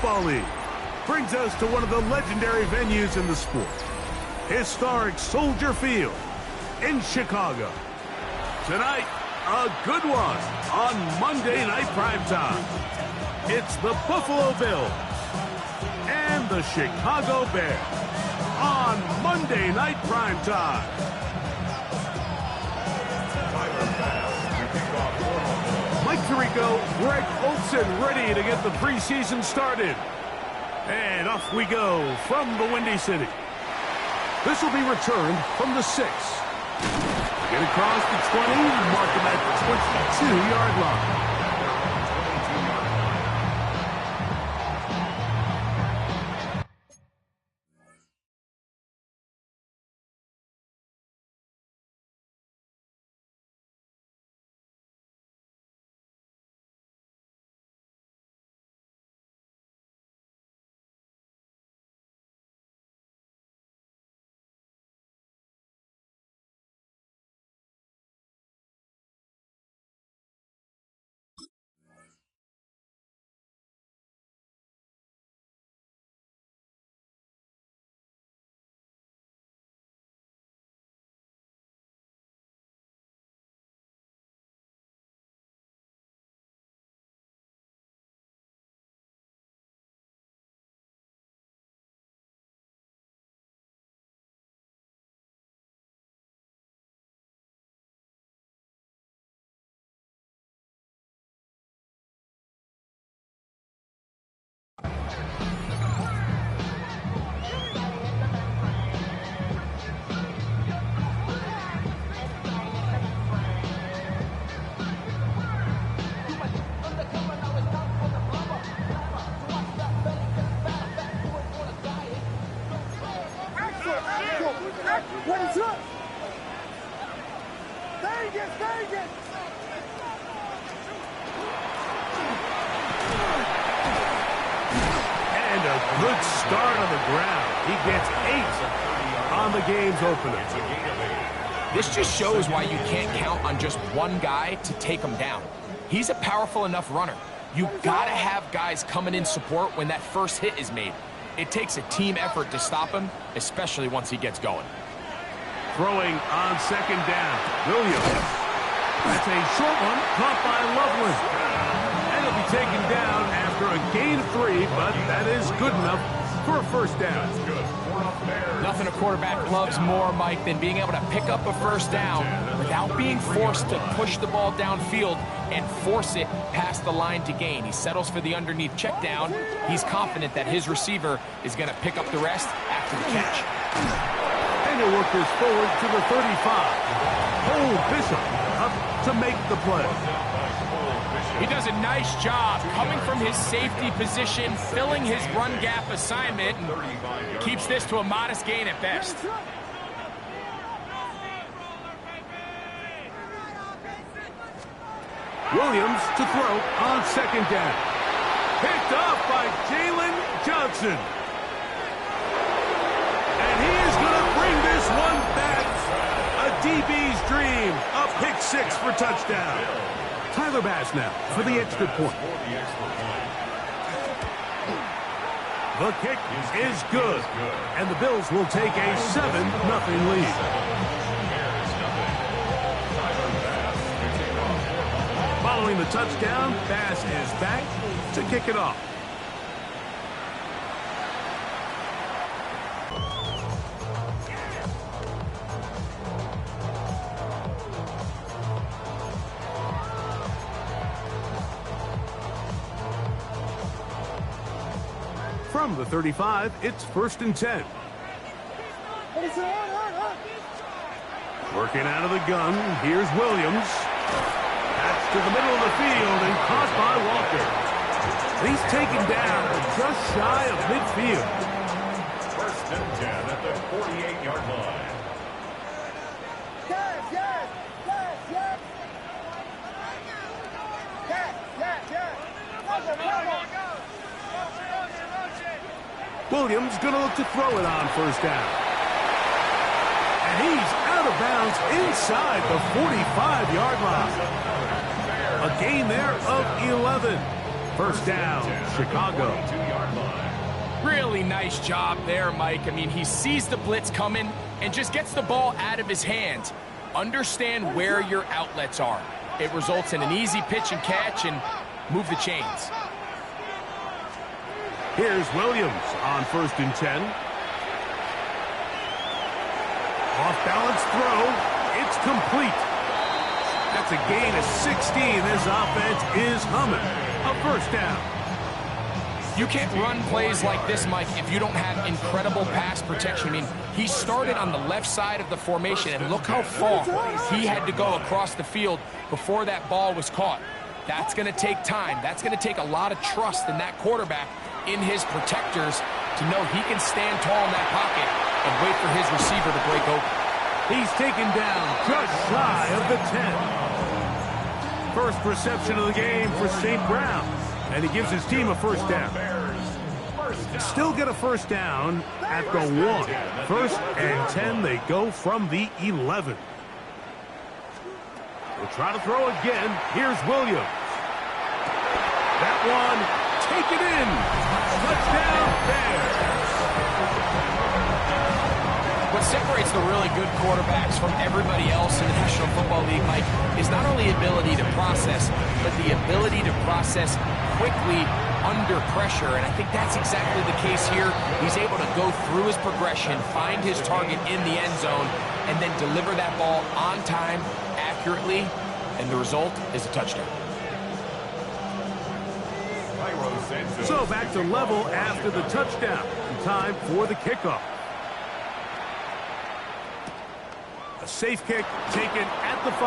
Football League brings us to one of the legendary venues in the sport, historic Soldier Field in Chicago. Tonight, a good one on Monday Night Primetime. It's the Buffalo Bills and the Chicago Bears on Monday Night Primetime. Mike Tirico, Greg Olsen ready to get the preseason started. And off we go from the Windy City. This will be returned from the 6. Get across the 20, mark him at the 22-yard line. What is up? Vegas! And a good start on the ground. He gets 8 on the game's opener. This just shows why you can't count on just one guy to take him down. He's a powerful enough runner. You gotta have guys coming in support when that first hit is made. It takes a team effort to stop him, especially once he gets going. Throwing on second down, Williams. That's a short one, caught by Loveland. And he'll be taken down after a gain of 3, but that is good enough for a first down. Nothing a quarterback loves more, Mike, than being able to pick up a first down without being forced to push the ball downfield and force it past the line to gain. He settles for the underneath check down. He's confident that his receiver is going to pick up the rest after the catch. And he'll work this forward to the 35. Cole Bishop up to make the play. He does a nice job coming from his safety position, filling his run gap assignment, and keeps this to a modest gain at best. Williams to throw on second down. Picked up by Jalen Johnson. And he is going to bring this one back. A DB's dream. A pick 6 for touchdown. Tyler Bass now for the extra point. The kick is good. And the Bills will take a 7-0 lead. Following the touchdown, Bass is back to kick it off. From the 35, it's 1st and 10. Working out of the gun, here's Williams. That's to the middle of the field and caught by Walker. He's taken down just shy of midfield. 1st and 10 at the 48-yard line. Williams going to look to throw it on 1st down. And he's out of bounds inside the 45-yard line. A gain there of 11. 1st down, Chicago. nice job there, Mike. I mean, he sees the blitz coming and just gets the ball out of his hands. Understand where your outlets are. It results in an easy pitch and catch and move the chains. Here's Williams on 1st and 10. Off-balance throw. It's complete. That's a gain of 16. This offense is humming. A first down. You can't run plays like this, Mike, if you don't have incredible pass protection. I mean, he started on the left side of the formation, and look how far he had to go across the field before that ball was caught. That's going to take time. That's going to take a lot of trust in that quarterback, in his protectors, to know he can stand tall in that pocket and wait for his receiver to break open. He's taken down just shy of the 10. First reception of the game for St. Brown, and he gives his team a first down. Still get a first down at the 1. 1st and 10, they go from the 11. We'll try to throw again. Here's Williams. That one, take it in. Touchdown, Bears. What separates the really good quarterbacks from everybody else in the National Football League, Mike, is not only ability to process, but the ability to process quickly under pressure. And I think that's exactly the case here. He's able to go through his progression, find his target in the end zone, and then deliver that ball on time, accurately, and the result is a touchdown. So back to level after the touchdown. Time for the kickoff. A safe kick taken at the 5.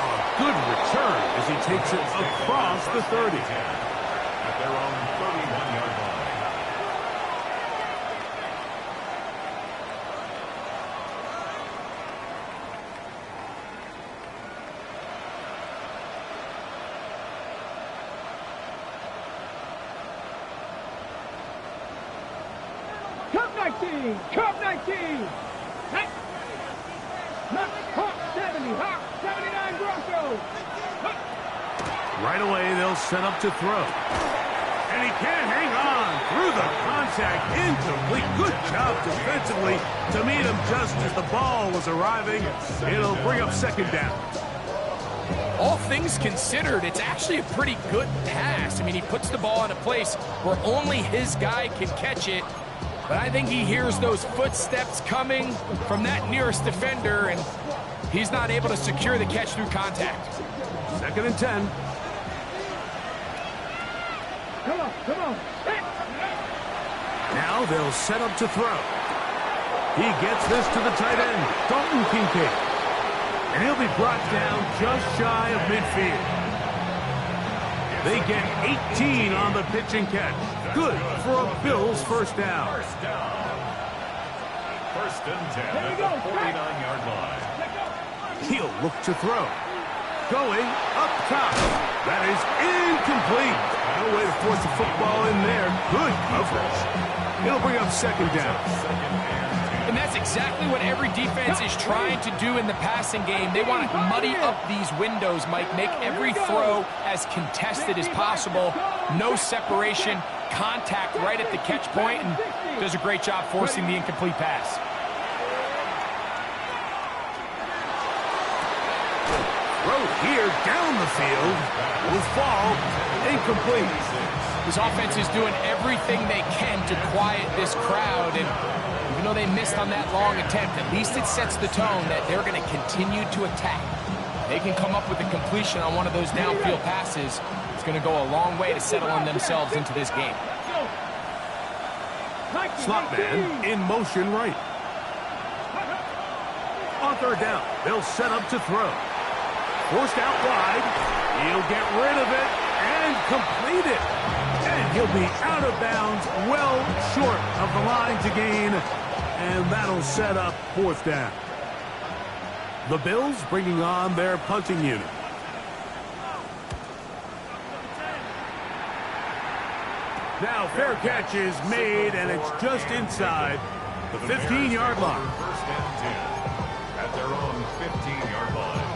A good return as he takes it across the 30. At their own 31-yard line. Cup 19! Cup 19! Hawk 70, Hawk 79 Broncos! Right away, they'll set up to throw. And he can't hang on through the contact. Incomplete. Good job defensively to meet him just as the ball was arriving. It'll bring up 2nd down. All things considered, it's actually a pretty good pass. I mean, he puts the ball in a place where only his guy can catch it. But I think he hears those footsteps coming from that nearest defender, and he's not able to secure the catch through contact. 2nd and 10. Come on, come on. Now they'll set up to throw. He gets this to the tight end, Dalton Kincaid. And he'll be brought down just shy of midfield. They get 18 on the pitch and catch. Good for a Bills first down. 1st and 10 at the 49-yard line. He'll look to throw. Going up top. That is incomplete. No way to force the football in there. Good coverage. It'll bring up 2nd down. And that's exactly what every defense is trying to do in the passing game. They want to muddy up these windows, Mike, make every throw as contested as possible. No separation, contact right at the catch point, and does a great job forcing the incomplete pass. Throw here down the field will fall incomplete. This offense is doing everything they can to quiet this crowd, and even though they missed on that long attempt, at least it sets the tone that they're going to continue to attack. They can come up with a completion on one of those downfield passes. It's going to go a long way to settle on themselves into this game. Slot man in motion right. On 3rd down, they'll set up to throw. Forced out wide. He'll get rid of it and complete it. And he'll be out of bounds, well short of the line to gain. And that'll set up 4th down. The Bills bringing on their punting unit. Now fair catch is made, and it's just inside the 15-yard line. 1st and 10 at their own 15-yard line.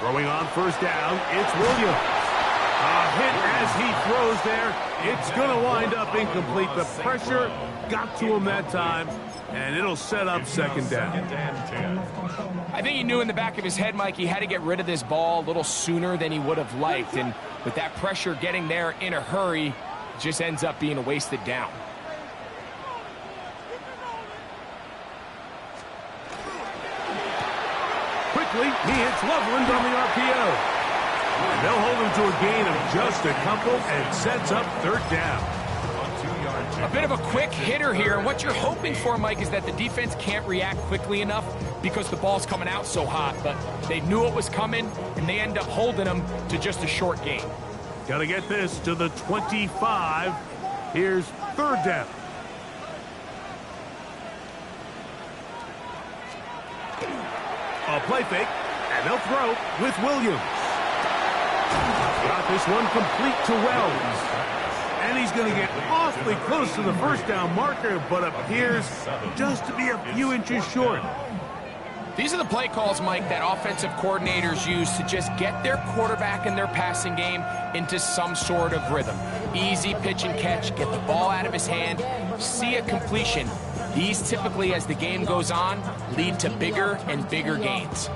Throwing on first down, it's Williams. A hit as he throws there. It's going to wind up incomplete. The pressure got to him that time, and it'll set up second down. I think he knew in the back of his head, Mike, he had to get rid of this ball a little sooner than he would have liked. And with that pressure getting there in a hurry, it just ends up being a wasted down. Quickly, he hits Loveland on the RPO. And they'll hold him to a gain of just a couple and sets up third down. A bit of a quick hitter here, and what you're hoping for, Mike, is that the defense can't react quickly enough because the ball's coming out so hot, but they knew it was coming, and they end up holding them to just a short gain. Got to get this to the 25. Here's third down. A play fake, and they'll throw with Williams. Got this one complete to Wells. And he's going to get awfully close to the first down marker, but appears just to be a few inches short. These are the play calls, Mike, that offensive coordinators use to just get their quarterback and their passing game into some sort of rhythm. Easy pitch and catch, get the ball out of his hand, see a completion. These typically, as the game goes on, lead to bigger and bigger gains.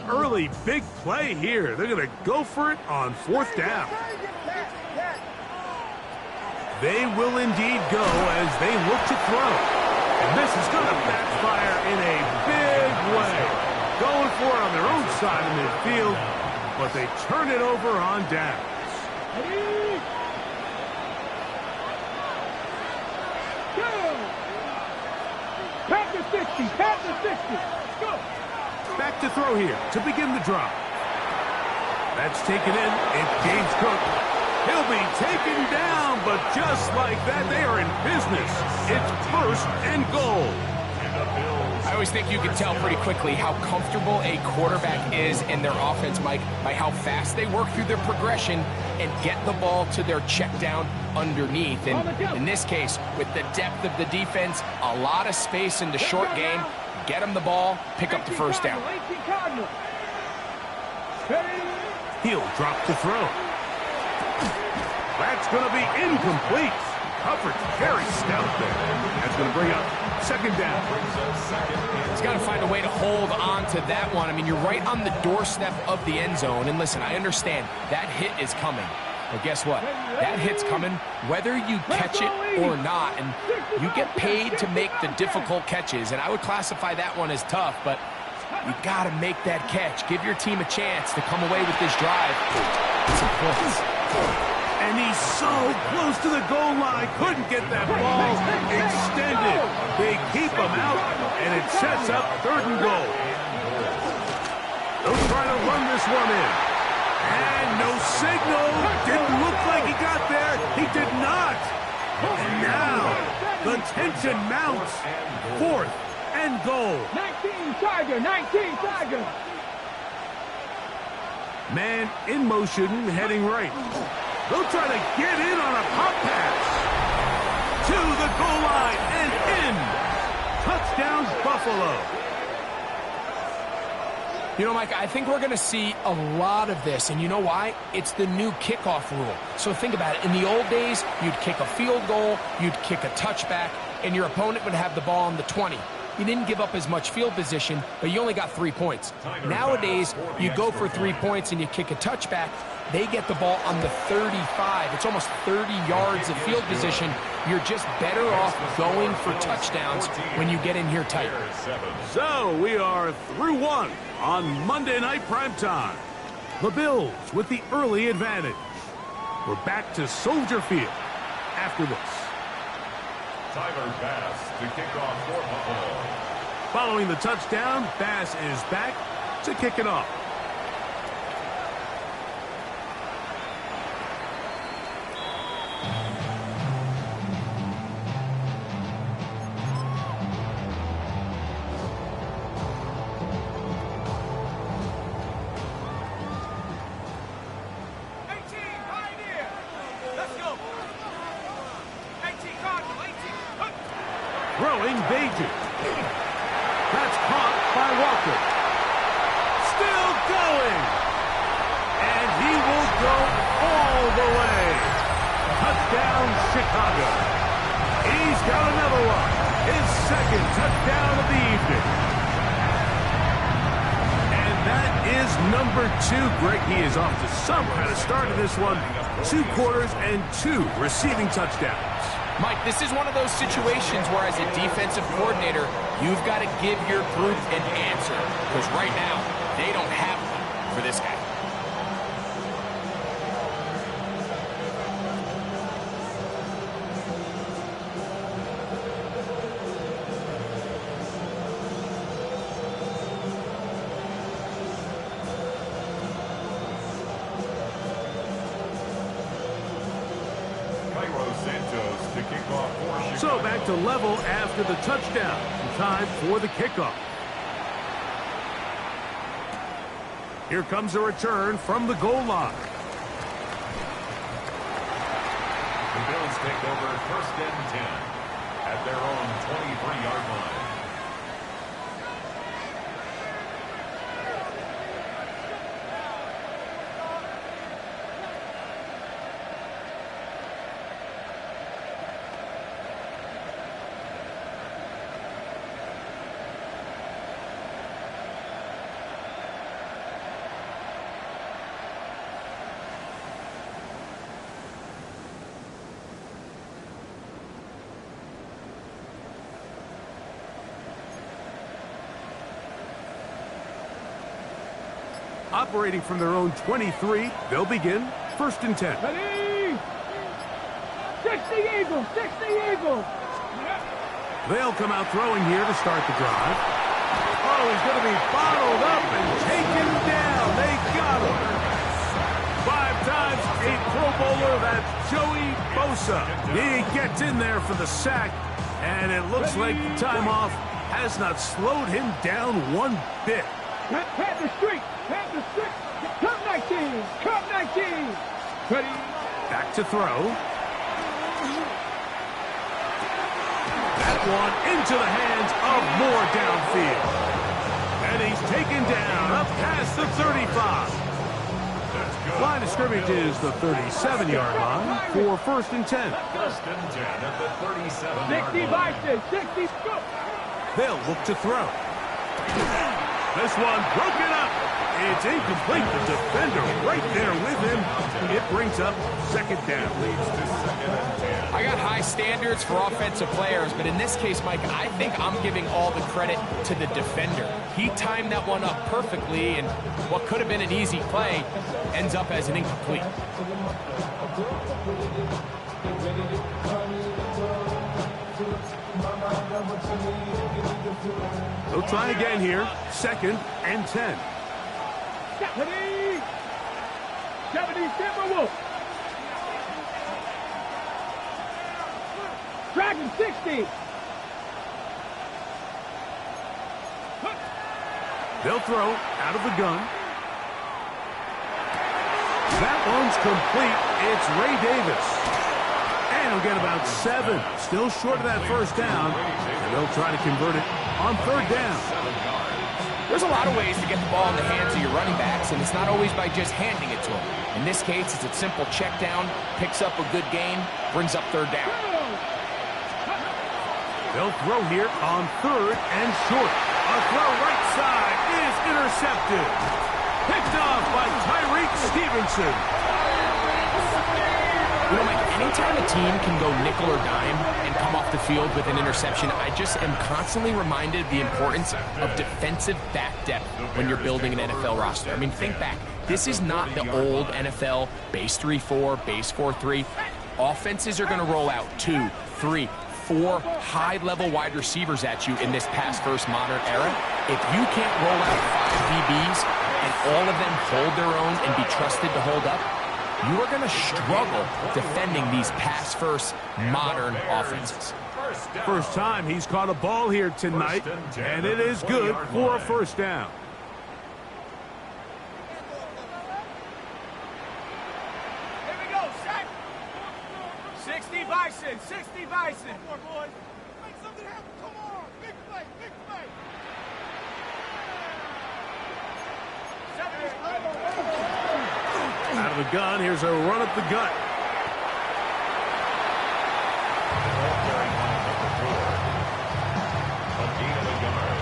Early big play here. They're going to go for it on fourth down. They will indeed go as they look to throw. And this is going to backfire in a big way. Going for it on their own side of midfield, but they turn it over on downs. Back to 60, back to 60. Go. Back to throw here to begin the drive. That's taken in. It's James Cook. He'll be taken down, but just like that, they are in business. It's first and goal. I always think you can tell pretty quickly how comfortable a quarterback is in their offense, Mike, by how fast they work through their progression and get the ball to their check down underneath. And in this case, with the depth of the defense, a lot of space in the short game, get them the ball, pick up the first down. He'll drop to throw. That's going to be incomplete. Coverage very stout there. That's going to bring up second down. He's got to find a way to hold on to that one. I mean, you're right on the doorstep of the end zone. And listen, I understand that hit is coming. But guess what? That hit's coming whether you catch it or not. And you get paid to make the difficult catches. And I would classify that one as tough, but you got to make that catch. Give your team a chance to come away with this drive with some points. And he's so close to the goal line. Couldn't get that ball extended. They keep him out, and it sets up third and goal. They'll try to run this one in. And no signal. Didn't look like he got there. He did not. And now the tension mounts. Fourth and goal. 19 Tiger, 19 Tiger. Man in motion, heading right. They'll try to get in on a pop pass. To the goal line and in. Touchdown, Buffalo. You know, Mike, I think we're going to see a lot of this, and you know why? It's the new kickoff rule. So think about it. In the old days, you'd kick a field goal, you'd kick a touchback, and your opponent would have the ball on the 20. You didn't give up as much field position, but you only got 3 points. Nowadays, you go for 3 points and you kick a touchback, they get the ball on the 35. It's almost 30 yards of field position. You're just better off going for touchdowns when you get in here tight. So we are through one on Monday Night Primetime. The Bills with the early advantage. We're back to Soldier Field after this. Tyler Bass to kick off for Buffalo. Following the touchdown, Bass is back to kick it off. Throwing Bajan. That's caught by Walker. Still going. And he will go all the way. Touchdown, Chicago. He's got another one. His second touchdown of the evening. And that is number 2. Greg, he is off to some kind of start in this one. 2 quarters and 2 receiving touchdowns. Mike, this is one of those situations where as a defensive coordinator, you've got to give your group an answer. Because right now, they don't have one for this guy. So back to level after the touchdown. Time for the kickoff. Here comes a return from the goal line. The Bills take over 1st and 10 at their own 23-yard line. Operating from their own 23, they'll begin 1st and 10. Ready? 60 Eagles, 60 Eagles. They'll come out throwing here to start the drive. Oh, he's going to be bottled up and taken down. They got him. 5 times a Pro Bowler, that's Joey Bosa. He gets in there for the sack, and it looks like the time off has not slowed him down one bit. Panther Street, Panther Street. Cup 19, Cup 19. Ready? Back to throw. That one into the hands of Moore downfield. And he's taken down up past the 35. Line of scrimmage is the 37-yard line for 1st and 10. 1st and 10 at the 37-yard 60 line. Bison, 60 Scoop. They'll look to throw. This one broken up. It's incomplete. The defender right there with him. It brings up 2nd down. I got high standards for offensive players, but in this case, Mike, I think I'm giving all the credit to the defender. He timed that one up perfectly, and what could have been an easy play ends up as an incomplete. They'll try again here. 2nd and 10. Ready? 70 Timberwolves. Dragon 60. They'll throw out of the gun. That one's complete. It's Ray Davis. And he'll get about 7. Still short of that 1st down. And they'll try to convert it on 3rd down. There's a lot of ways to get the ball in the hands of your running backs, and it's not always by just handing it to them. In this case, it's a simple check down, picks up a good gain, brings up 3rd down. They'll throw here on 3rd and short. A throw right side is intercepted. Picked off by Tyreek Stevenson. You know, Mike, anytime a team can go nickel or dime and come off the field with an interception, I just am constantly reminded of the importance of defensive back depth when you're building an NFL roster. I mean, think back. This is not the old NFL base 3-4, base 4-3. Offenses are going to roll out 2, 3, 4 high-level wide receivers at you in this pass-first modern era. If you can't roll out 5 DBs and all of them hold their own and be trusted to hold up, you are going to struggle defending these pass-first modern offenses. First time he's caught a ball here tonight, and it is good for a 1st down. Here we go, set. 60 Bison, 60 Bison. Come on, boys. Make something happen. Come on. Big play, big play. Out of the gun, here's a run up the gut. A gain of a yard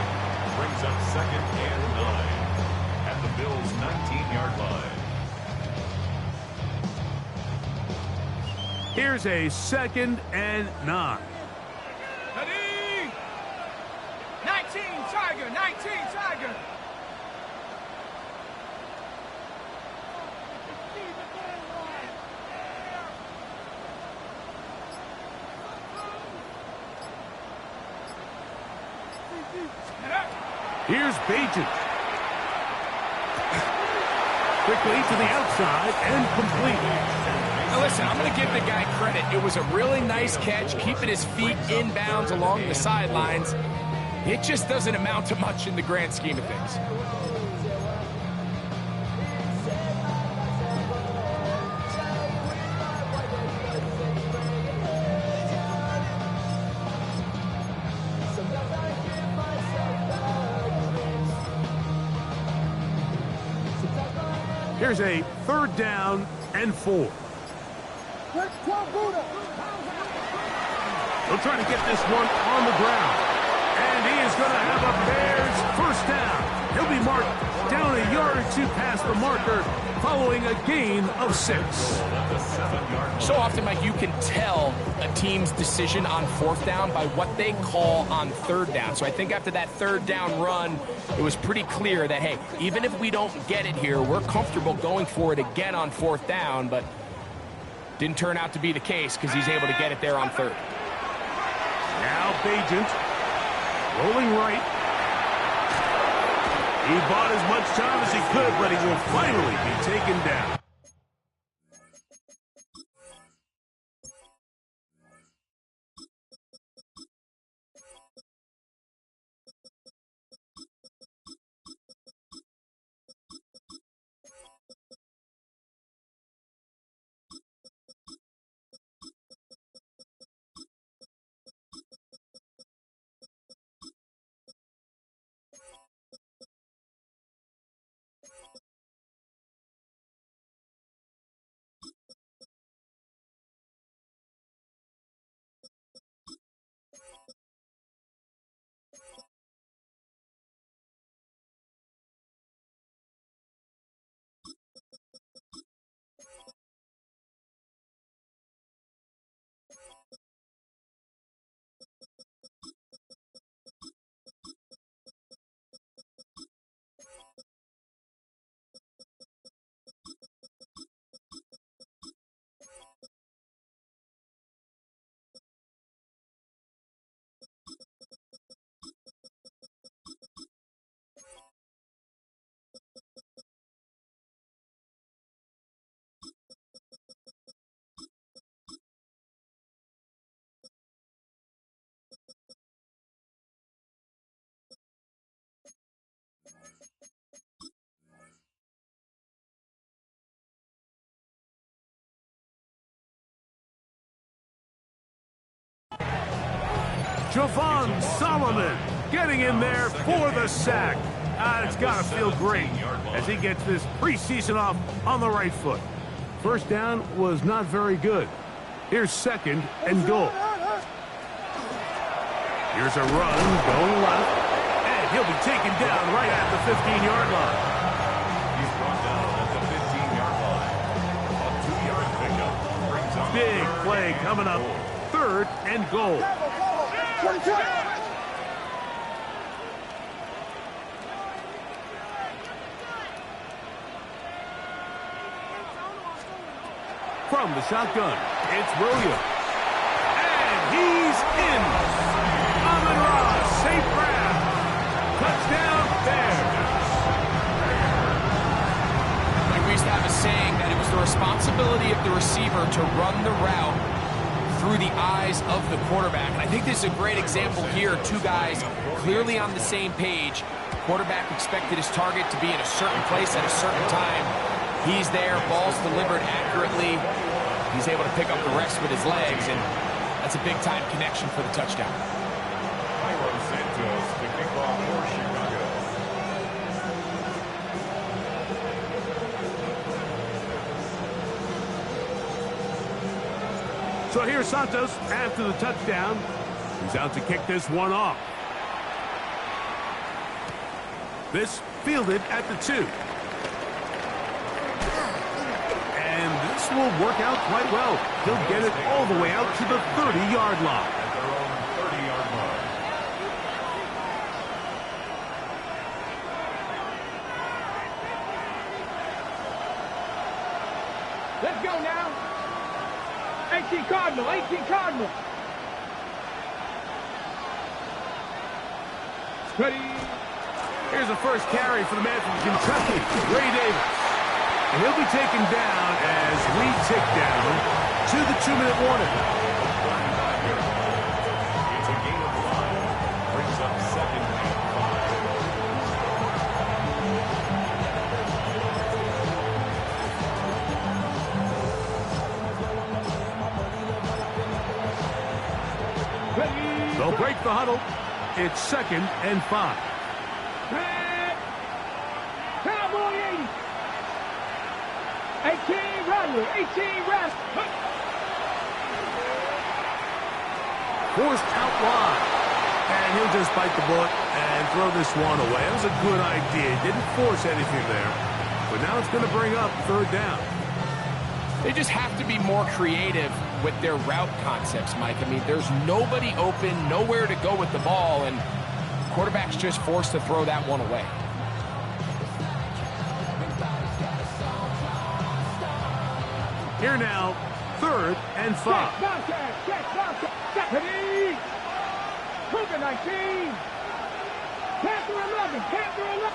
brings up 2nd and 9 at the Bills' 19-yard line. Here's a 2nd and 9. 19 Tiger, 19 Tiger. Here's Bagent. Quickly to the outside and complete. Now listen, I'm going to give the guy credit. It was a really nice catch, keeping his feet inbounds along the sidelines. It just doesn't amount to much in the grand scheme of things. Here's a 3rd down and 4. They'll try to get this one on the ground. And he is going to have a Bears first down. He'll be marked down a yard or 2 past the marker following a gain of 6. So often, Mike, you can tell a team's decision on 4th down by what they call on 3rd down. So I think after that 3rd down run, it was pretty clear that, hey, even if we don't get it here, we're comfortable going for it again on 4th down, but didn't turn out to be the case because he's able to get it there on 3rd. Now Bagent rolling right. He bought as much time as he could, but he will finally be taken down. Javon Solomon getting in there for the sack. It's got to feel great as he gets this preseason off on the right foot. First down was not very good. Here's 2nd and goal. Here's a run going left, and he'll be taken down right at the 15-yard line. He's brought down at the 15-yard line. A 2-yard pickup brings up Big play coming up. 3rd and goal. From the shotgun, it's Williams. And he's in. Amon-Ra, safe grab. Touchdown, Bears. We used to have a saying that it was the responsibility of the receiver to run the route through the eyes of the quarterback. And I think this is a great example here. 2 guys clearly on the same page. Quarterback expected his target to be in a certain place at a certain time. He's there, ball's delivered accurately. He's able to pick up the rest with his legs, and that's a big-time connection for the touchdown. Cairo Santos to kick off for Chicago. So here's Santos after the touchdown. He's out to kick this one off. This fielded at the 2. And this will work out quite well. He'll get it all the way out to the 30-yard line. At their own 30-yard line. Let's go now. 18 Cardinal, 18 Cardinal. Ready. Here's the first carry for the man from Kentucky, Ray Davis. And he'll be taken down as we tick down to the 2-minute warning. It's a gain of 5. Brings up 2nd and 5. Ready. They'll break the huddle. It's 2nd and 5. Cowboy 80. 18 Rodley, 18 Rodley. Forced out wide. And he'll just bite the bullet and throw this one away. That was a good idea. Didn't force anything there. But now it's going to bring up 3rd down. They just have to be more creative with their route concepts, Mike. I mean, there's nobody open, nowhere to go with the ball, and quarterback's just forced to throw that one away. Here now, 3rd and 5. Ready. Cougar 19. Panther 11, Panther 11.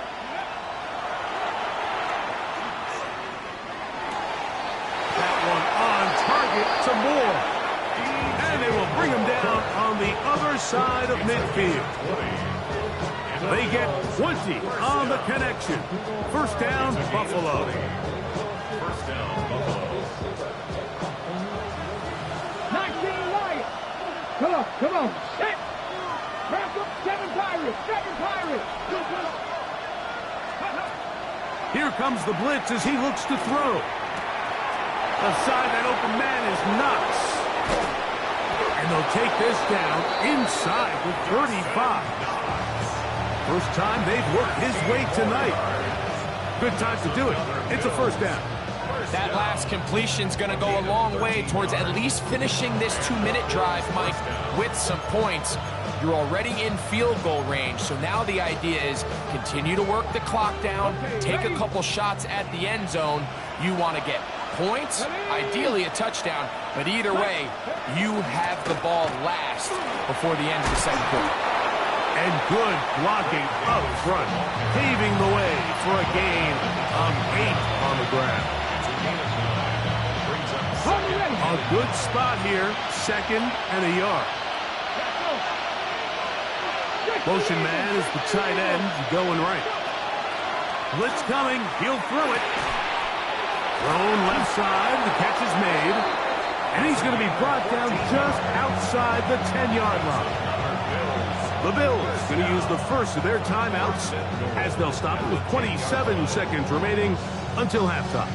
That one on target to Moore. And they will bring him down on the other side of midfield. They get 20 on the connection. 1st down, Buffalo. 1st down, Buffalo. 19 Lions. Come on, come on. 6. Wrap up 7 Pirates, 7 Pirates. Here comes the blitz as he looks to throw. Aside that open man is Knox. And they'll take this down inside the 35. First time they've worked his way tonight. Good time to do it. It's a 1st down. That last completion's going to go a long way towards at least finishing this 2-minute drive, Mike, with some points. You're already in field goal range, so now the idea is continue to work the clock down, take a couple shots at the end zone. You want to get points, ideally a touchdown, but either way, you have the ball last before the end of the 2nd quarter. And good blocking up front, paving the way for a gain of 8 on the ground. A good spot here, 2nd and a yard. Motion man is the tight end going right. Blitz coming, he'll throw it. Thrown left side, the catch is made. And he's going to be brought down just outside the 10-yard line. The Bills going to use the first of their timeouts as they'll stop it with 27 seconds remaining until halftime.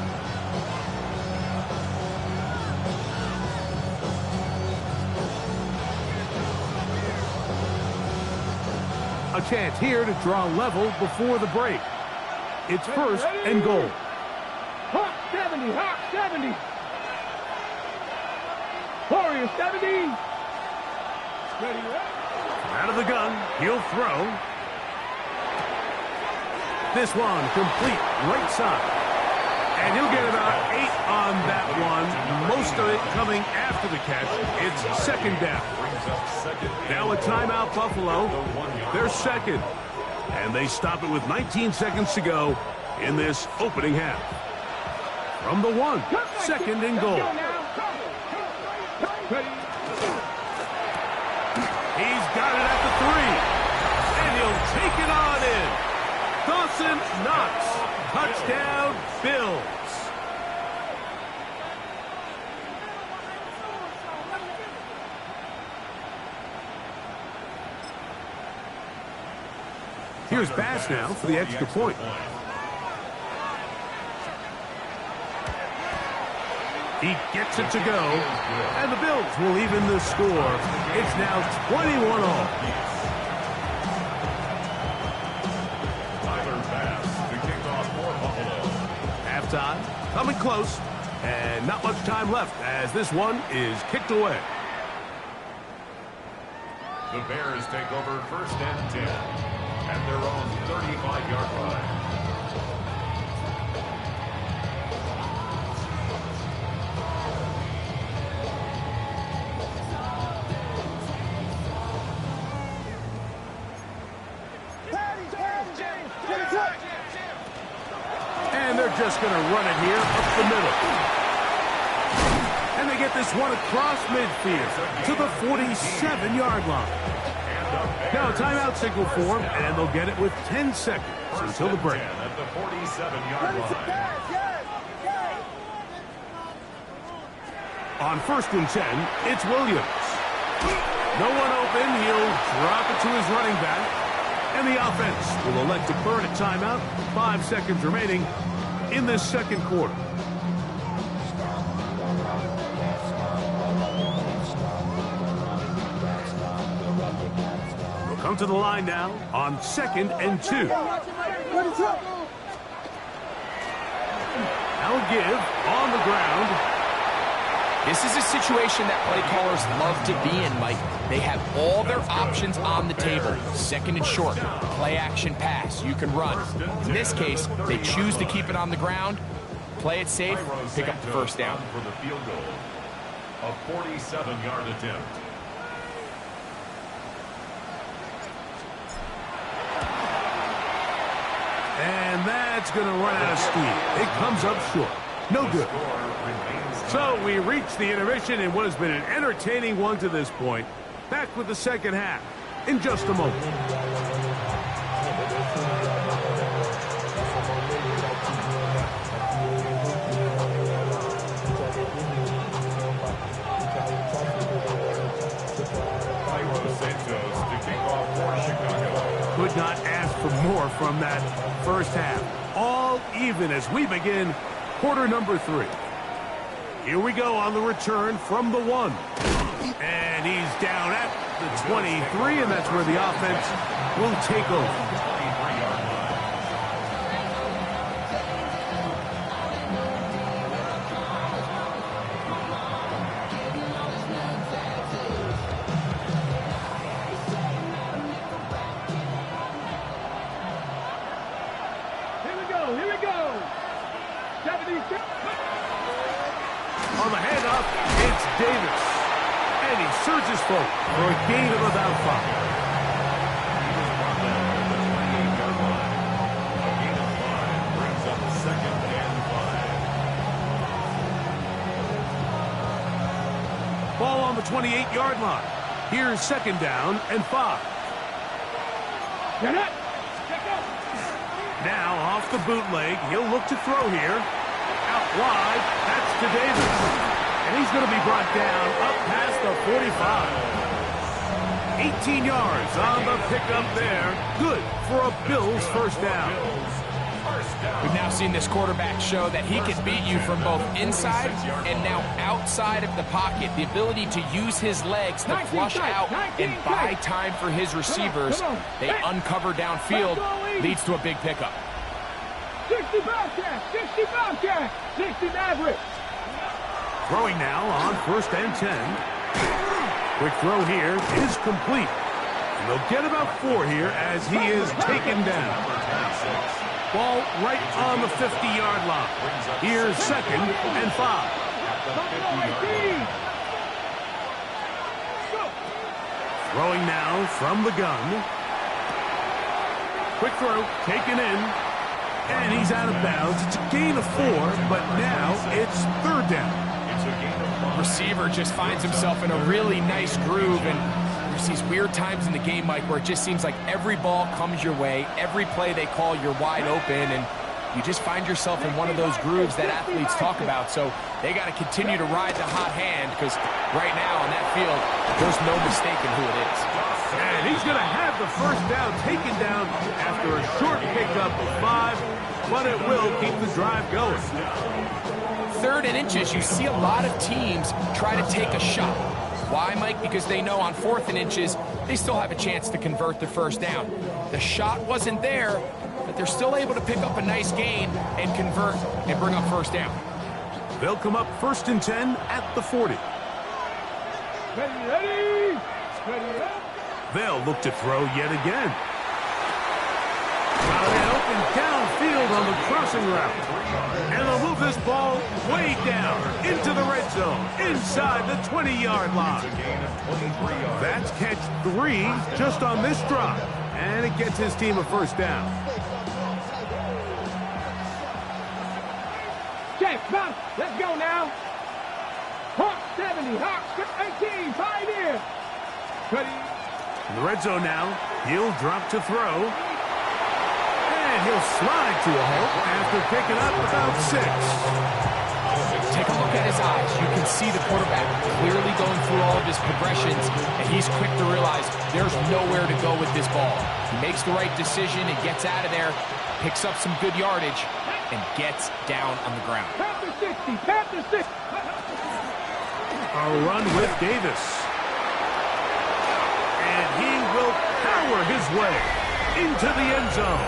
A chance here to draw level before the break. It's 1st and goal. Hawk 70, Hawk 70. Warrior 70. Ready, Out of the gun, he'll throw. This one complete right side. And he'll get about 8 on that one. Most of it coming after the catch. It's 2nd down. Now a timeout, Buffalo. They're 2nd. And they stop it with 19 seconds to go in this opening half. From the 1, 2nd and goal. He's got it at the 3. And he'll take it on in. Dawson Knox. Touchdown, Bills. Here's Bass now for the extra point. He gets it to go, and the Bills will even the score. It's now 21 all. Tyler Bass to kick off for Buffalo. Halftime, coming close, and not much time left as this one is kicked away. The Bears take over 1st and 10 at their own 35-yard line. And they're just going to run it here up the middle. And they get this one across midfield to the 47-yard line. Now a timeout signal form, and they'll get it with 10 seconds until the break. At the 47-yard line. On 1st and 10, it's Williams. No one open. He'll drop it to his running back. And the offense will elect to burn a timeout. 5 seconds remaining in this second quarter. We'll come to the line now on 2nd and 2. Now a give on the ground. This is a situation that play callers love to be in, Mike. They have all their options on the table. 2nd and short, play action pass, you can run. In this case, they choose to keep it on the ground, play it safe, pick up the first down. For the field goal, a 47-yard attempt. And that's going to run out of steam. It comes up short. No good. So we reach the intermission in what has been an entertaining one to this point. Back with the second half in just a moment. Could not ask for more from that first half. All even as we begin quarter number 3. Here we go on the return from the 1. And he's down at the 23, and that's where the offense will take over. Here we go. 76. On the handoff, it's Davis. And he surges forward for a gain of about 5. He was brought down at the 28-yard line. A gain of 5 brings up 2nd and 5. Ball on the 28-yard line. Here's 2nd down and 5. Get it. Now off the bootleg, he'll look to throw here. Out wide, that's to Davis. And he's going to be brought down up past the 45. 18 yards on the pickup there. Good for a Bills first down. We've now seen this quarterback show that he can beat you from both inside and now outside of the pocket. The ability to use his legs to flush out and buy time for his receivers. They uncover downfield, leads to a big pickup. 60 Bobcat, 60 Bobcat, 60 Maverick. Throwing now on 1st and 10. Quick throw here is complete. And they'll get about 4 here as he is taken down. Ball right on the 50-yard line. Here's 2nd and 5. Throwing now from the gun. Quick throw, taken in. And he's out of bounds. It's a gain of 4, but now it's 3rd down. Receiver just finds himself in a really nice groove, and there's these weird times in the game, Mike, where it just seems like every ball comes your way, every play they call, you're wide open, and you just find yourself in one of those grooves that athletes talk about. So they got to continue to ride the hot hand, because right now on that field, there's no mistaking who it is. And he's going to have the first down taken down after a short pickup of 5, but it will keep the drive going. 3rd and inches, you see a lot of teams try to take a shot. Why, Mike? Because they know on 4th and inches, they still have a chance to convert the first down. The shot wasn't there, but they're still able to pick up a nice gain and convert and bring up first down. They'll come up 1st and 10 at the 40. Ready, ready, up. They'll look to throw yet again. Wide open downfield on the crossing route. And they'll move this ball way down into the red zone, inside the 20-yard line. That's catch 3 just on this drive. And it gets his team a first down. Check, bounce. Let's go now. Hawk 70, Hawk 18, Pioneer. Ready. In the red zone now, he'll drop to throw. And he'll slide to a halt after picking up about 6. Take a look at his eyes. You can see the quarterback clearly going through all of his progressions, and he's quick to realize there's nowhere to go with this ball. He makes the right decision and gets out of there, picks up some good yardage, and gets down on the ground. Panther 60, Panther 60. A run with Davis. And he will power his way into the end zone.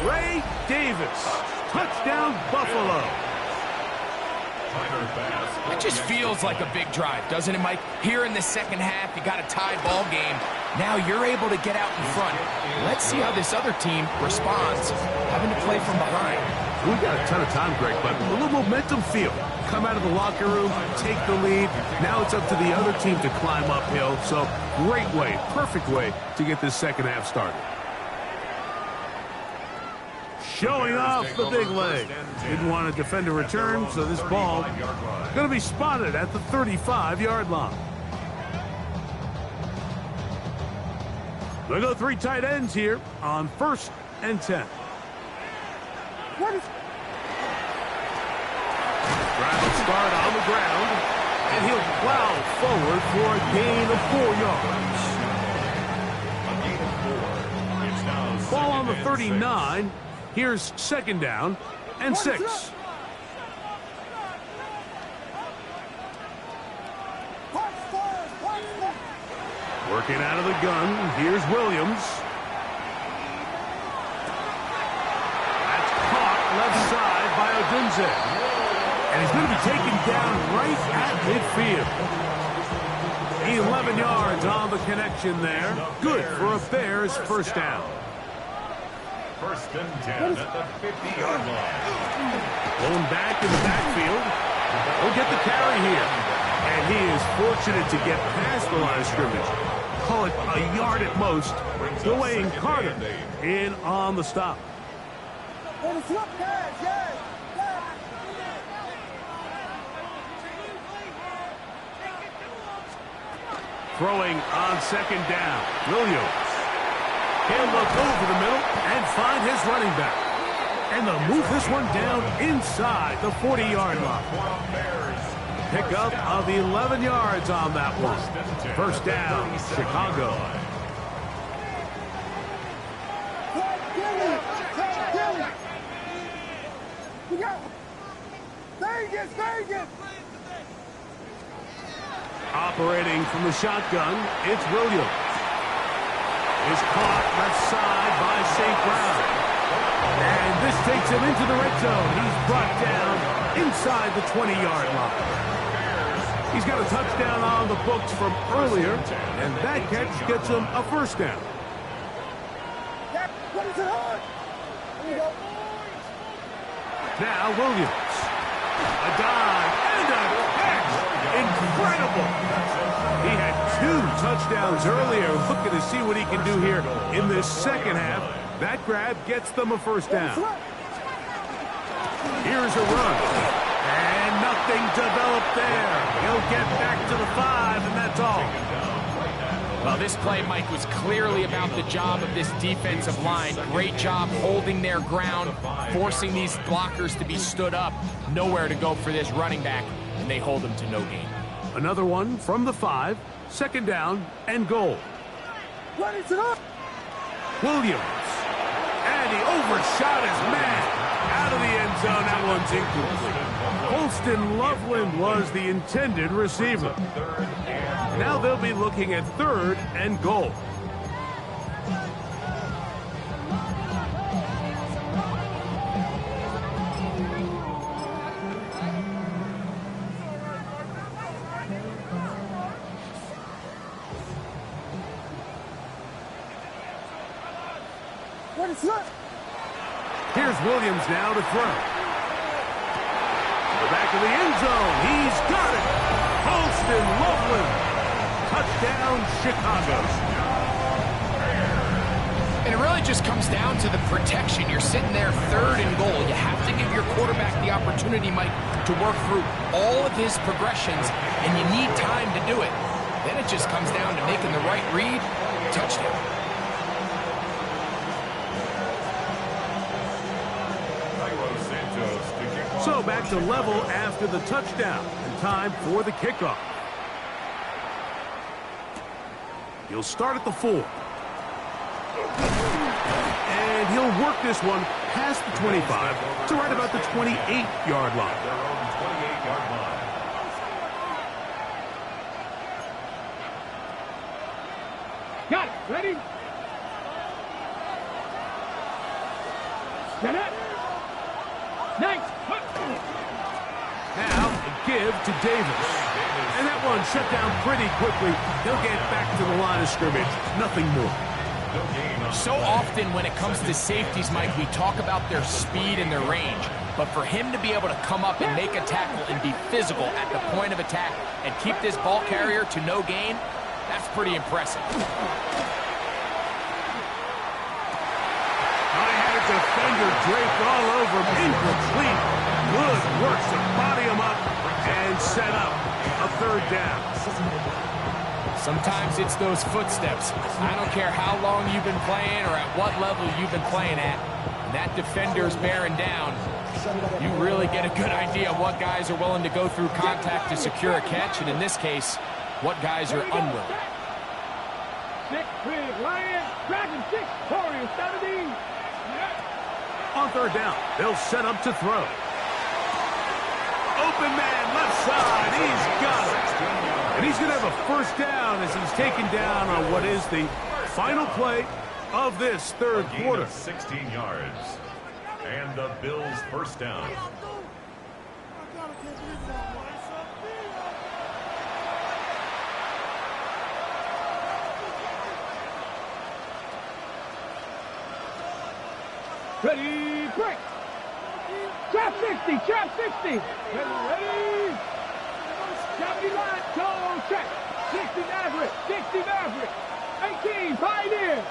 Ray Davis, touchdown Buffalo. It just feels like a big drive, doesn't it, Mike? Here in the second half, you got a tied ball game. Now you're able to get out in front. Let's see how this other team responds, having to play from behind. We got a ton of time, Greg, but a little momentum feel. Come out of the locker room, take the lead. Now it's up to the other team to climb uphill. So great way, perfect way to get this second half started. Showing off the big leg. Didn't want to defend a return, so this ball going to be spotted at the 35-yard line. They'll go 3 tight ends here on 1st and 10. Drive will start on the ground, and he'll plow forward for a gain of 4 yards. Ball on the 39. Here's 2nd down and 6. Working out of the gun. Here's Williams. That's caught left side by Odunze. And he's going to be taken down right at midfield. 11 yards on the connection there. Good for a Bears first down. 1st and 10 at the 50-yard line. Blown back in the backfield. He'll get the carry here. And he is fortunate to get past the line of scrimmage. Call it a yard at most. Dwayne Carter in on the stop. Throwing on 2nd down. Williams. He'll look over the middle and find his running back. And they'll move this one down inside the 40-yard line. Pickup of 11 yards on that one. First down, Chicago. Operating from the shotgun, it's Williams. Is caught left side by St. Brown. And this takes him into the red zone. He's brought down inside the 20-yard line. He's got a touchdown on the books from earlier, and that catch gets him a first down. Now Williams. A dive and a catch. Incredible. He had 2 touchdowns earlier. Looking to see what he can do here in this second half. That grab gets them a first down. Here's a run. And nothing developed there. He'll get back to the 5, and that's all. Well, this play, Mike, was clearly about the job of this defensive line. Great job holding their ground, forcing these blockers to be stood up. Nowhere to go for this running back, and they hold him to no gain. Another one from the 5, 2nd down and goal. Williams, and he overshot his man out of the end zone. That one's incomplete. Holston Loveland was the intended receiver. Now they'll be looking at 3rd and goal. Here's Williams now to throw. The back of the end zone. He's got it. Holston Loveland. Touchdown, Chicago. And it really just comes down to the protection. You're sitting there 3rd and goal. You have to give your quarterback the opportunity, Mike, to work through all of his progressions, and you need time to do it. Then it just comes down to making the right read. Touchdown. So back to level after the touchdown, and time for the kickoff. He'll start at the 4. And he'll work this one past the 25 to right about the 28-yard line. Their own 28-yard line. Got it. Ready? Set it. Nice. Now, a give to Davis. And that one shut down pretty quickly. He'll get back to the line of scrimmage. Nothing more. So often when it comes to safeties, Mike, we talk about their speed and their range. But for him to be able to come up and make a tackle and be physical at the point of attack and keep this ball carrier to no gain, that's pretty impressive. I had a defender draped all over him. Incomplete. Good work to body him up and set up a 3rd down. Sometimes it's those footsteps. I don't care how long you've been playing or at what level you've been playing at. When that defender's bearing down, you really get a good idea of what guys are willing to go through contact to secure a catch, and in this case, what guys are unwilling. 6 big Lions, Dragon 6, Warriors 17. On 3rd down, they'll set up to throw. Open man, left side, he's got it. And he's going to have a 1st down as he's taken down on what is the final play of this 3rd quarter. 16 yards. And the Bills' 1st down. Ready, break. Trap 60, trap 60. Ready. 70 line, toe check. 60 Maverick, 60 Maverick. 18, Pioneer.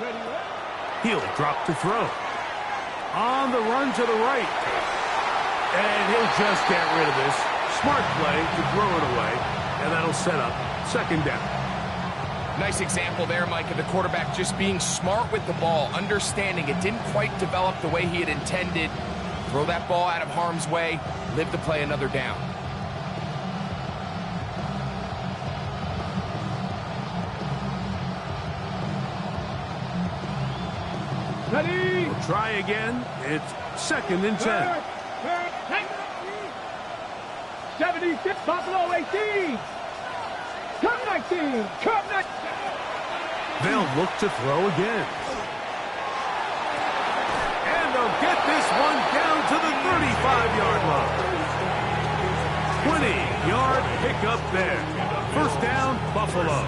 Ready. He'll drop to throw. On the run to the right. And he'll just get rid of this. Smart play to throw it away. And that'll set up 2nd down. Nice example there, Mike, of the quarterback just being smart with the ball, understanding it didn't quite develop the way he had intended. Throw that ball out of harm's way, live to play another down. Ready. We'll try again. It's 2nd and 10. 76, Buffalo 18. Come 19, come 19. They'll look to throw again. And they'll get this one down to the 35-yard line. 20-yard pickup there. 1st down, Buffalo.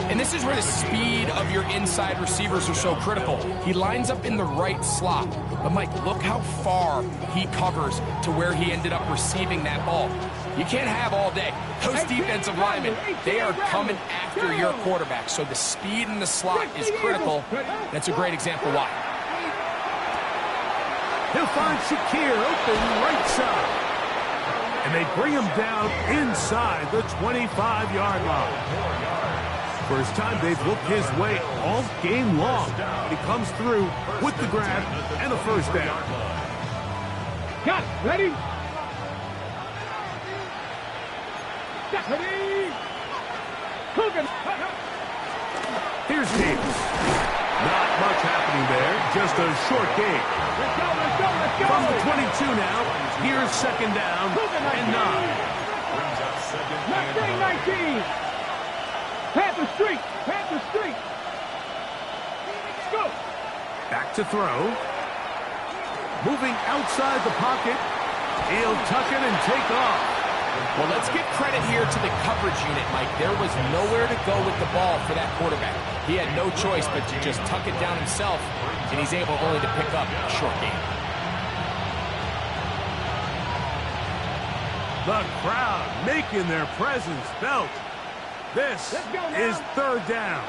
And this is where the speed of your inside receivers are so critical. He lines up in the right slot. But, Mike, look how far he covers to where he ended up receiving that ball. You can't have all day. Those defensive linemen, they are coming after your quarterback. So the speed in the slot is critical. That's a great example why. He'll find Shakir open right side. And they bring him down inside the 25-yard line. First time they've looked his way all game long. He comes through with the grab and a 1st down. Got it. Ready? Ready. Coogan. Here's Davis. Not much happening there, just a short game. Let's go, let's go, let's go! From the 22 now, here's second down and 9. Brings up second and Mustang 19! Panther Street! Panther Street! Let's go! Back to throw. Moving outside the pocket. He'll tuck it and take off. Well, let's give credit here to the coverage unit, Mike. There was nowhere to go with the ball for that quarterback. He had no choice but to just tuck it down himself, and he's able only to pick up a short gain. The crowd making their presence felt. This is third down.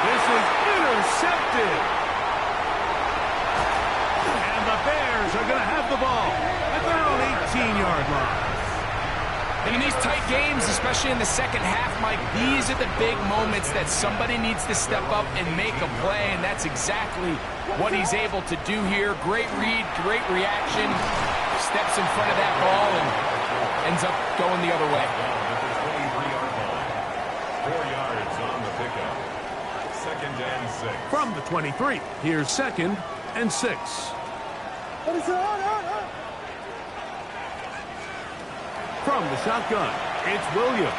This is intercepted. And the Bears are going to have the ball at their own 18-yard line. And in these tight games, especially in the second half, Mike, these are the big moments that somebody needs to step up and make a play, and that's exactly what he's able to do here. Great read, great reaction, steps in front of that ball and ends up going the other way. 4 yards on the pickup. Second and 6. From the 23, here's second and 6. From the shotgun, it's Williams.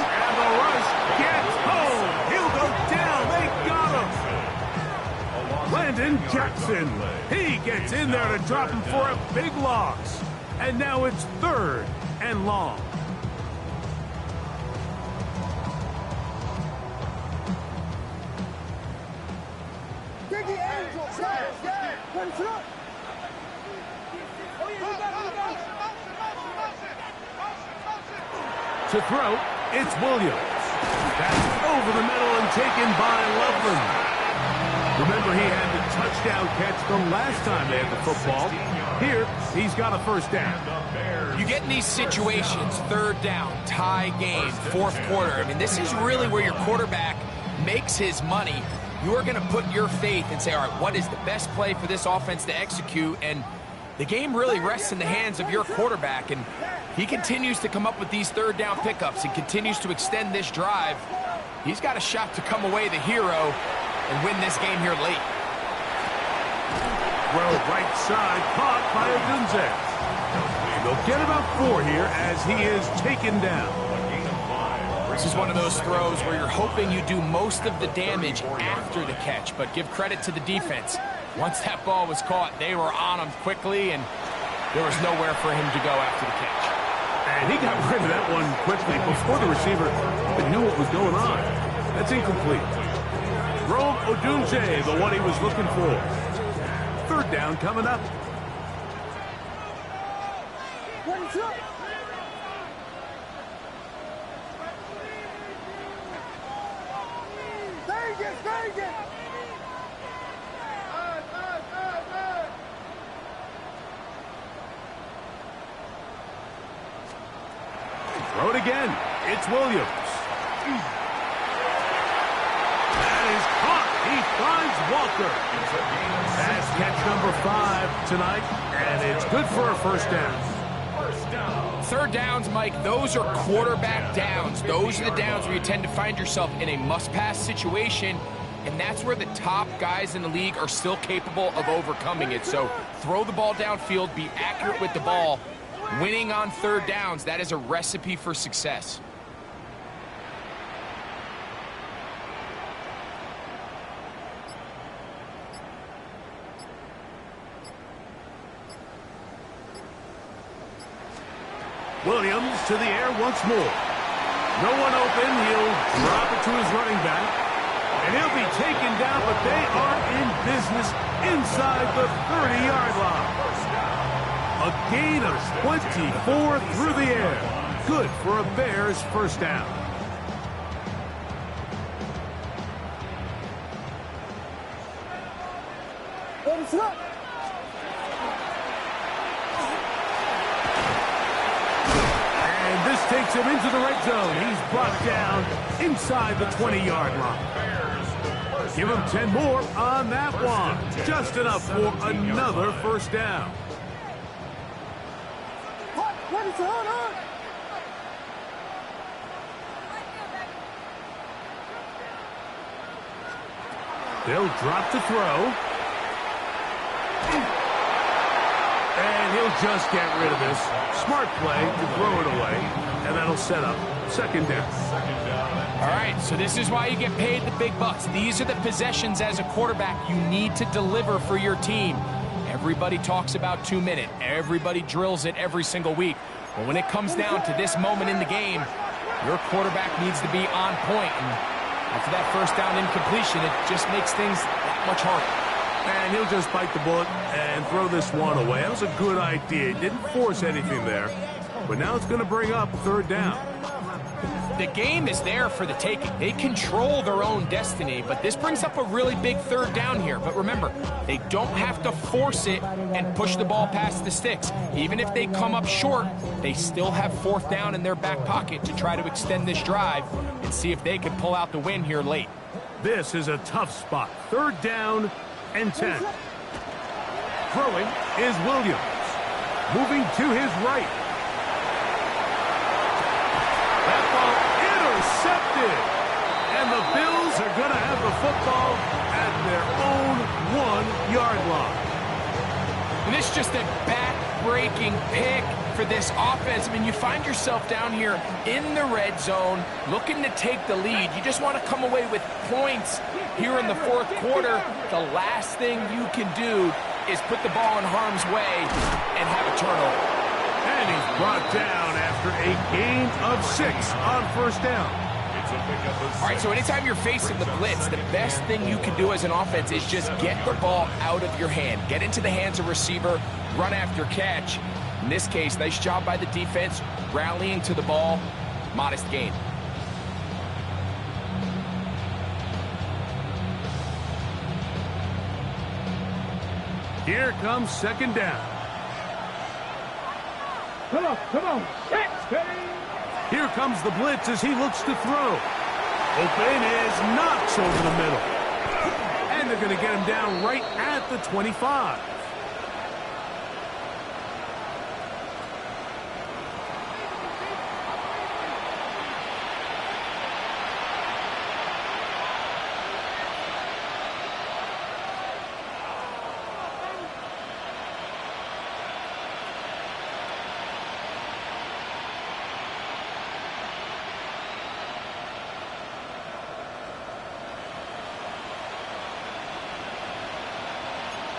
And the rush gets home. He'll go down. They got him. Landon Jackson. He gets in there to drop him for a big loss. And now it's third and long. To throw, it's Williams. That's over the middle and taken by Loveland. Remember, he had the touchdown catch the last time they had the football. Here, he's got a first down. You get in these situations, third down, tie game, fourth quarter. I mean, this is really where your quarterback makes his money. You're going to put your faith and say, all right, what is the best play for this offense to execute? And the game really rests in the hands of your quarterback, and he continues to come up with these third down pickups and continues to extend this drive. He's got a shot to come away the hero and win this game here late. Throw right side, caught by Odunze. They'll get about 4 here as he is taken down. This is one of those throws where you're hoping you do most of the damage after the catch, but give credit to the defense. Once that ball was caught, they were on him quickly, and there was nowhere for him to go after the catch. And he got rid of that one quickly before the receiver knew what was going on. That's incomplete. Rome Odunze, the one he was looking for. Third down coming up. Throw it again. It's Williams. That is caught. He finds Walker. That's catch number 5 tonight, and it's good for a first down. Third downs, Mike, those are quarterback downs. Those are the downs where you tend to find yourself in a must-pass situation, and that's where the top guys in the league are still capable of overcoming it. So throw the ball downfield, be accurate with the ball. Winning on third downs, that is a recipe for success. Williams to the air once more. No one open. He'll drop it to his running back. And he'll be taken down, but they are in business inside the 30-yard line. A gain of 24 through the air. Good for a Bears first down. And this takes him into the red zone. He's brought down inside the 20-yard line. Give him 10 more on that one. Just enough for another first down. They'll drop to throw. And he'll just get rid of this. Smart play to throw it away. And that'll set up second down. All right, so this is why you get paid the big bucks. These are the possessions as a quarterback you need to deliver for your team. Everybody talks about 2 minutes. Everybody drills it every single week. But when it comes down to this moment in the game, your quarterback needs to be on point. And after that first down incompletion, it just makes things that much harder. And he'll just bite the bullet and throw this one away. That was a good idea. He didn't force anything there. But now it's going to bring up third down. The game is there for the taking. They control their own destiny, but this brings up a really big third down here. But remember, they don't have to force it and push the ball past the sticks. Even if they come up short, they still have fourth down in their back pocket to try to extend this drive and see if they can pull out the win here late. This is a tough spot. Third down and 10. Throwing is Williams. Moving to his right. That ball intercepted. And the Bills are going to have the football at their own 1-yard line. And this is just a back-breaking pick for this offense. I mean, you find yourself down here in the red zone looking to take the lead. You just want to come away with points here in the fourth quarter. The last thing you can do is put the ball in harm's way and have a turnover. And he's brought down after a gain of 6 on first down. All right, so anytime you're facing the blitz, the best thing you can do as an offense is just get the ball out of your hand. Get into the hands of receiver, run after catch. In this case, nice job by the defense, rallying to the ball, modest gain. Here comes second down. Come on, set, steady. Here comes the blitz as he looks to throw. Open is knocks over the middle. And they're going to get him down right at the 25.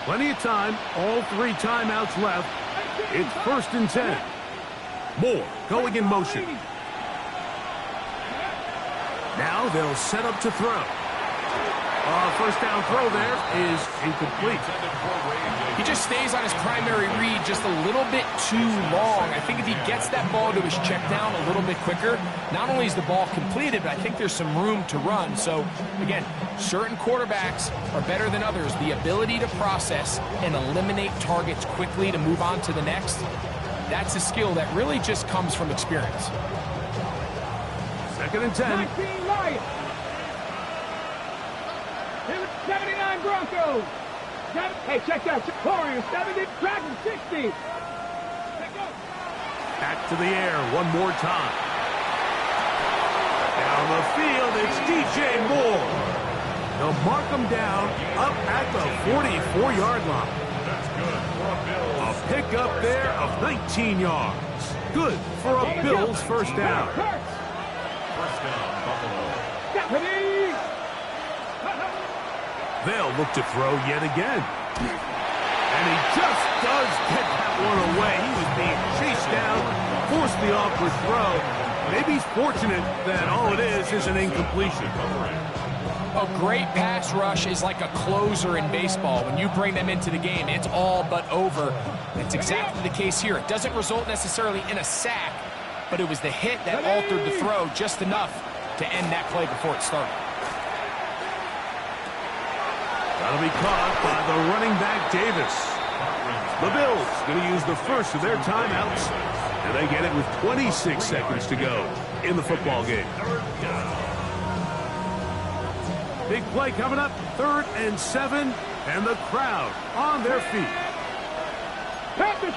Plenty of time, all 3 timeouts left. It's first and 10. Moore going in motion. Now they'll set up to throw. First down throw there is incomplete. He just stays on his primary read just a little bit too long. I think if he gets that ball to his check down a little bit quicker, not only is the ball completed, but I think there's some room to run. So, again, certain quarterbacks are better than others. The ability to process and eliminate targets quickly to move on to the next, that's a skill that really just comes from experience. Second and 10. 19 Lions. 79 Broncos. Hey, check that. Warriors 70, Dragons 60. Back to the air one more time. Down the field, it's DJ Moore. They'll mark him down up at the 44-yard line. That's good for a Bills. A pickup there of 19 yards. Good for a Bills first down. First down, Buffalo. They'll look to throw yet again. And he just does get that one away. He was being chased down, forced the awkward throw. Maybe he's fortunate that all it is an incompletion. A great pass rush is like a closer in baseball. When you bring them into the game, it's all but over. That's exactly the case here. It doesn't result necessarily in a sack, but it was the hit that altered the throw just enough to end that play before it started. That'll be caught by the running back, Davis. The Bills going to use the first of their timeouts, and they get it with 26 seconds to go in the football game. Big play coming up, 3rd and 7, and the crowd on their feet.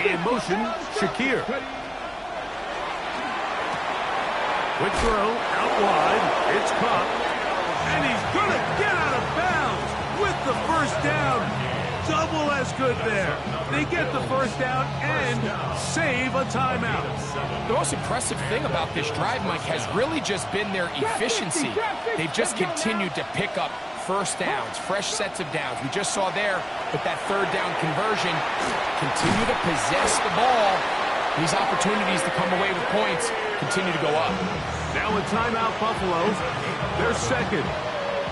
In motion, Shakir. Quick throw, out wide, it's caught, and he's going to get out of bounds with with the first down. Double as good there. They get the first down and save a timeout. The most impressive thing about this drive, Mike, has really just been their efficiency. They've just continued to pick up first downs, fresh sets of downs. We just saw there with that third down conversion, continue to possess the ball. These opportunities to come away with points continue to go up. Now a timeout, Buffalo. They're second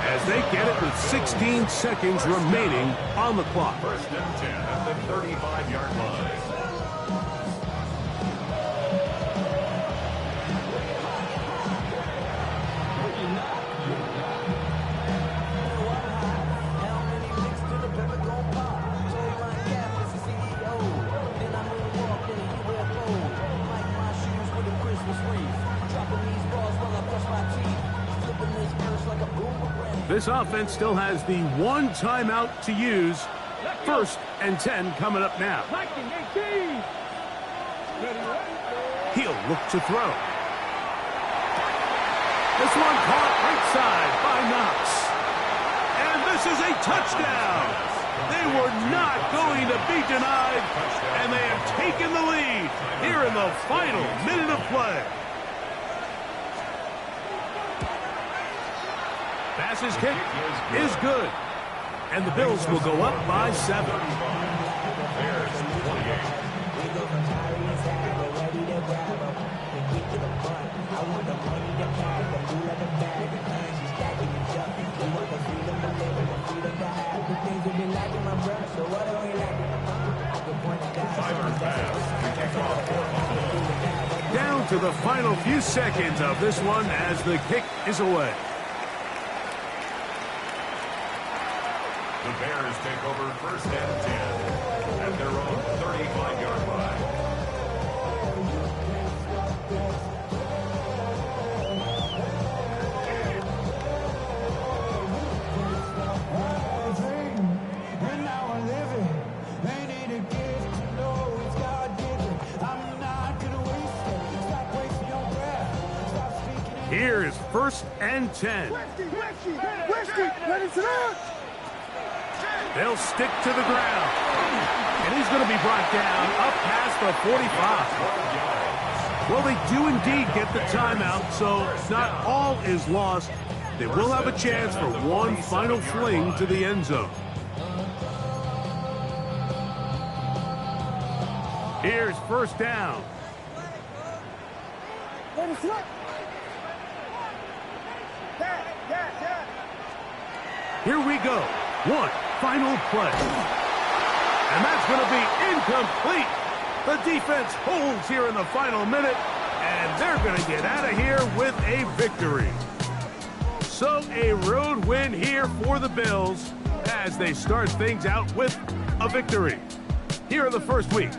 as they get it with 16 seconds remaining on the clock. First and 10 at the 35-yard line. This offense still has the one timeout to use. First and 10 coming up now. He'll look to throw. This one caught right side by Knox. And this is a touchdown. They were not going to be denied, and they have taken the lead here in the final minute of play. Pass's kick is good, and the Bills will go up by 7. Down to the final few seconds of this one as the kick is away. The Bears take over first and 10 at their own 35-yard line. Here's first and 10. They'll stick to the ground. And he's going to be brought down up past the 45. Well, they do indeed get the timeout, so not all is lost. They will have a chance for one final fling to the end zone. Here's first down. Here we go. One final play. And that's going to be incomplete. The defense holds here in the final minute, and they're going to get out of here with a victory. So a road win here for the Bills as they start things out with a victory here in the first week